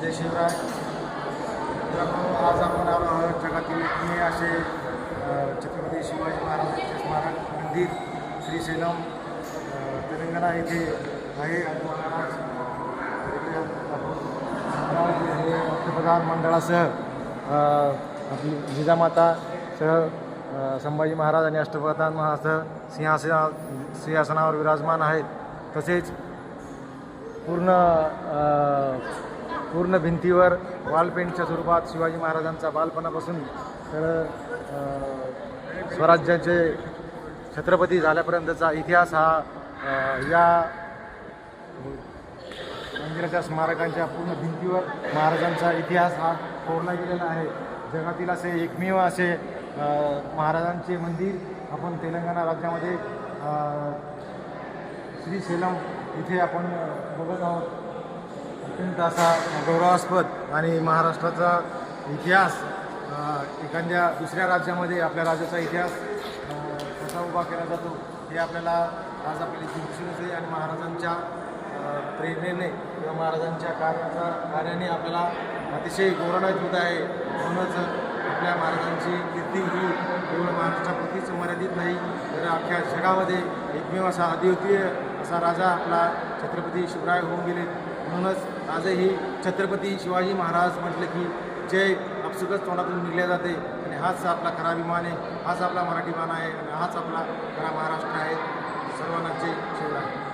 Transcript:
जय शिवराय. मित्रांनो, आज आपण आलो आहोत जगातील एकमेव असे छत्रपती शिवाजी महाराजांचे स्मारक मंदिर श्रीशैलम तेलंगणा येथे आहे. आणि महाराज हे पंतप्रधान मंडळासह आपली जिजामाता सह संभाजी महाराज आणि अष्टप्रधान महासह सिंहासनावर विराजमान आहेत. तसेच पूर्ण भिंतीवर वॉलपेंटच्या स्वरूपात शिवाजी महाराजांचा बालपणापासून तर स्वराज्याचे छत्रपती झाल्यापर्यंतचा इतिहास हा या मंदिराच्या स्मारकांच्या पूर्ण भिंतीवर महाराजांचा इतिहास हा कोरला गेलेला आहे. जगातील असे एकमेव असे महाराजांचे मंदिर आपण तेलंगणा राज्यामध्ये श्रीशैलम इथे आपण बघत आहोत. अत्यंत असा गौरवास्पद आणि महाराष्ट्राचा इतिहास एखाद्या दुसऱ्या राज्यामध्ये आपल्या राज्याचा इतिहास कसा उभा केला जातो हे आपल्याला आज आपल्याला दिसून येते. आणि महाराजांच्या प्रेरणेने किंवा महाराजांच्या कार्याने आपल्याला अतिशय गौरवान्वित होत आहे. म्हणूनच आपल्या महाराजांची कीर्ती ही केवळ महाराष्ट्रापुरतीच मर्यादित नाही, तर अख्ख्या जगामध्ये एकमेव असा अद्वितीय असा राजा आपला छत्रपती शिवराय होऊन गेले. म्हणूनच आजही छत्रपती शिवाजी महाराज म्हटलं की जय आपसुकच तोंडातून निघल्या जाते. आणि हाच आपला खरा अभिमान आहे, हाच आपला मराठी मान आहे आणि हाच आपला खरा महाराष्ट्र आहे. सर्वांना जय शिवराय.